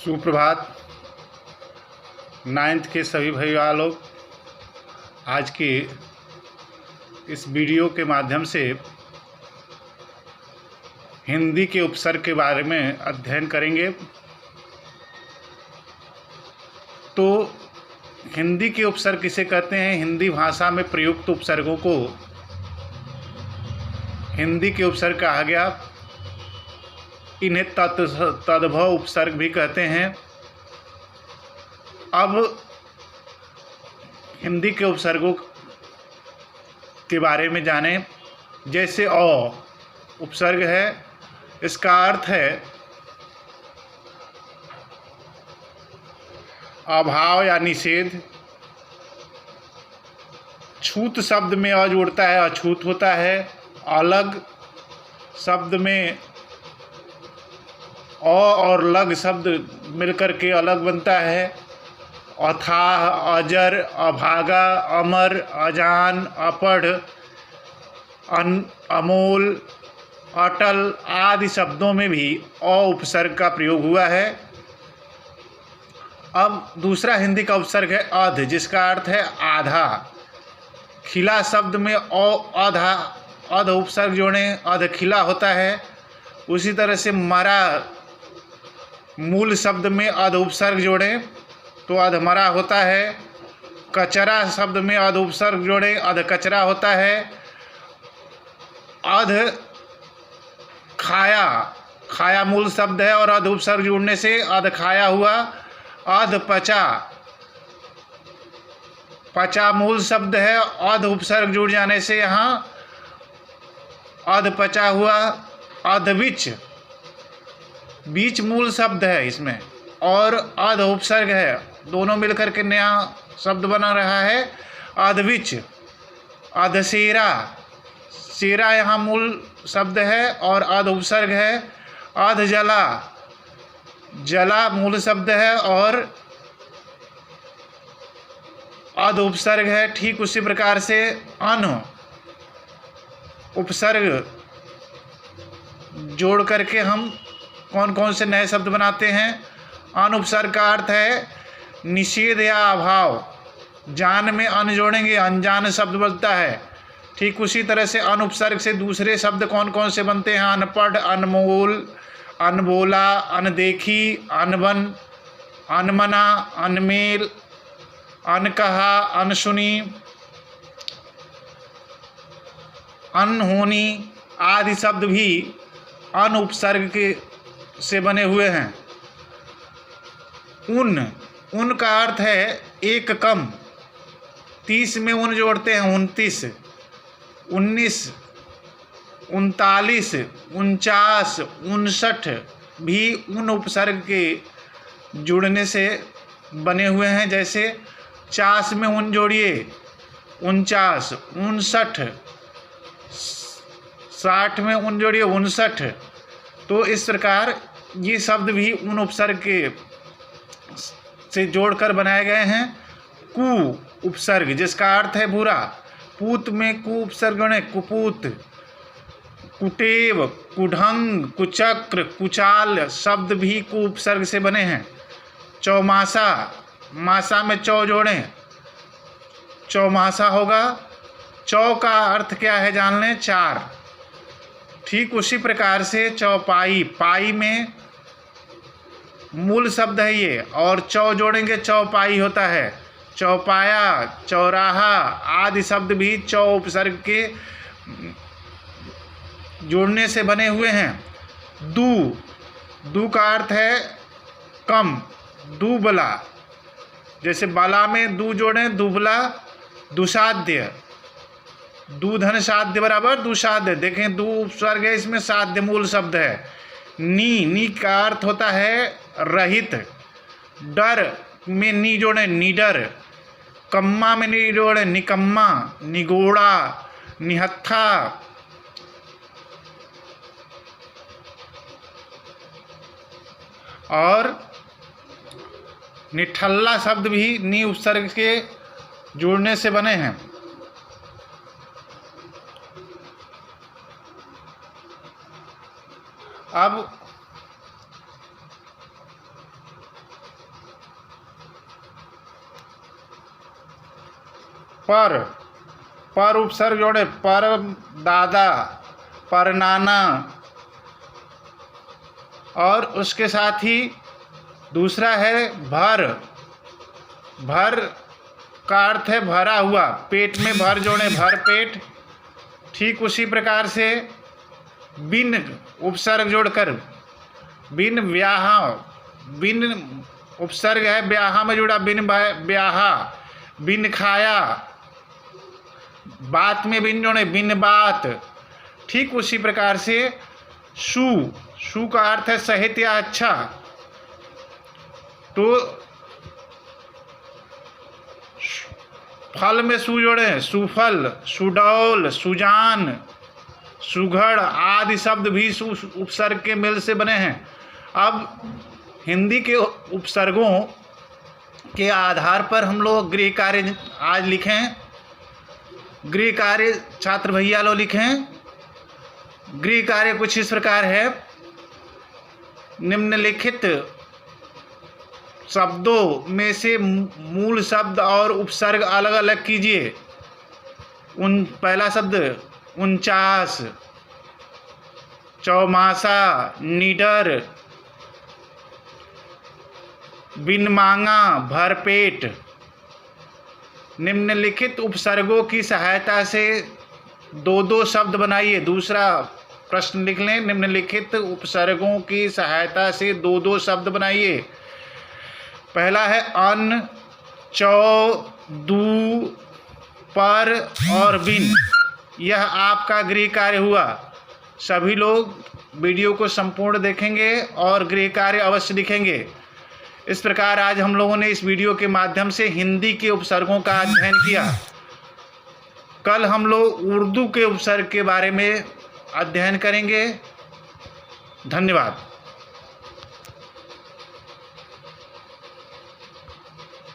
सुप्रभात। नाइन्थ के सभी भैया लोग, आज के इस वीडियो के माध्यम से हिंदी के उपसर्ग के बारे में अध्ययन करेंगे। तो हिंदी के उपसर्ग किसे कहते हैं? हिंदी भाषा में प्रयुक्त उपसर्गों को हिंदी के उपसर्ग कहा गया। इन्हें तद्भव उपसर्ग भी कहते हैं। अब हिंदी के उपसर्गों के बारे में जानें। जैसे अ उपसर्ग है, इसका अर्थ है अभाव या निषेध। छूत शब्द में अ जोड़ता है, अछूत होता है। अलग शब्द में अ और लग शब्द मिलकर के अलग बनता है। अथाह, अजर, अभागा, अमर, अजान, अपढ़, अमोल, अटल आदि शब्दों में भी अ उपसर्ग का प्रयोग हुआ है। अब दूसरा हिंदी का उपसर्ग है अध, जिसका अर्थ है आधा। खिला शब्द में आधा अध उपसर्ग जोड़ें, अध खिला होता है। उसी तरह से मरा मूल शब्द में अध उपसर्ग जोड़ें तो अधमरा होता है। कचरा शब्द में अध उपसर्ग जोड़ें, अध कचरा होता है। अध खाया, खाया मूल शब्द है और अध उपसर्ग जोड़ने से अध खाया हुआ। अध पचा, पचा मूल शब्द है, अध उपसर्ग जुड़ जाने से यहाँ अध पचा हुआ। अधविच, बीच मूल शब्द है इसमें और अध उपसर्ग है, दोनों मिलकर के नया शब्द बना रहा है अधविच। अधसेरा, सेरा यहाँ मूल शब्द है और अध उपसर्ग है। अधजला, जला मूल शब्द है और अध उपसर्ग है। ठीक उसी प्रकार से अन उपसर्ग जोड़ करके हम कौन कौन से नए शब्द बनाते हैं। अन उपसर्ग का अर्थ है निषेध या अभाव। जान में अन जोड़ेंगे, अनजान शब्द बनता है। ठीक उसी तरह से अन उपसर्ग से दूसरे शब्द कौन कौन से बनते हैं? अनपढ़, अनमोल, अनबोला, अनदेखी, अनबन, अनमना, अनमेल, अनकहा, अनसुनी, अनहोनी आदि शब्द भी अन उपसर्ग के से बने हुए हैं। उन का अर्थ है एक कम। 30 में उन जोड़ते हैं 29, 19, 39, 49, 59 भी उन उपसर्ग के जुड़ने से बने हुए हैं। जैसे 50 में उन जोड़िए 49, 59, 60 में उन जोड़िए 59। तो इस प्रकार ये शब्द भी उन उपसर्ग के से जोड़कर बनाए गए हैं। कु उपसर्ग, जिसका अर्थ है बुरा। पूत में कु उपसर्ग है, कुपूत, कुटेव, कुढंग, कुचक्र, कुचाल शब्द भी कु उपसर्ग से बने हैं। चौमासा, मासा में चौ जोड़ें, चौमासा होगा। चौ का अर्थ क्या है जान लें, 4। ठीक उसी प्रकार से चौपाई, पाई में मूल शब्द है ये और चौ जोड़ेंगे चौपाई होता है। चौपाया, चौराहा आदि शब्द भी चौ उपसर्ग के जोड़ने से बने हुए हैं। दू का अर्थ है कम, दुबला। जैसे बाला में दू जोड़ें, दुबला। दुसाध्य, दूधन साध्य बराबर दुसाध्य। देखें दू उपसर्ग है, इसमें साध्य मूल शब्द है। नी का अर्थ होता है रहित। डर में नी जोड़े, निडर। कम्मा में नी जोड़े, निकम्मा, निगोड़ा, निहत्था। और निठल्ला शब्द भी नी उपसर्ग के जोड़ने से बने हैं। अब पर उपसर्ग जोड़े, पर दादा, पर नाना। और उसके साथ ही दूसरा है भर। भर का अर्थ है भरा हुआ, पेट में भर जोड़े, भर पेट। ठीक उसी प्रकार से बिन उपसर्ग जोड़कर, बिन ब्याहा, बिन उपसर्ग है ब्याहा में जुड़ा, बिन ब्याहा, बिन खाया, बात में बिन जोड़े, बिन बात। ठीक उसी प्रकार से सु का अर्थ है सहित या अच्छा, तो फल में सु जोड़े, सुफल, सुडौल, सुजान, सुघड़ आदि शब्द भी उपसर्ग के मेल से बने हैं। अब हिंदी के उपसर्गों के आधार पर हम लोग गृह कार्य आज लिखें। गृह कार्य छात्र भैया लोग लिखें। गृह कार्य कुछ इस प्रकार है, निम्नलिखित शब्दों में से मूल शब्द और उपसर्ग अलग अलग कीजिए। पहला शब्द 49, चौमासा, निडर, बिन मांगा, भरपेट। निम्नलिखित उपसर्गों की सहायता से दो दो शब्द बनाइए। दूसरा प्रश्न लिख लें, निम्नलिखित उपसर्गों की सहायता से दो दो शब्द बनाइए। पहला है अन, चौ, दू, पर और बिन। यह आपका गृह कार्य हुआ। सभी लोग वीडियो को संपूर्ण देखेंगे और गृह कार्य अवश्य लिखेंगे। इस प्रकार आज हम लोगों ने इस वीडियो के माध्यम से हिंदी के उपसर्गों का अध्ययन किया। कल हम लोग उर्दू के उपसर्ग के बारे में अध्ययन करेंगे। धन्यवाद।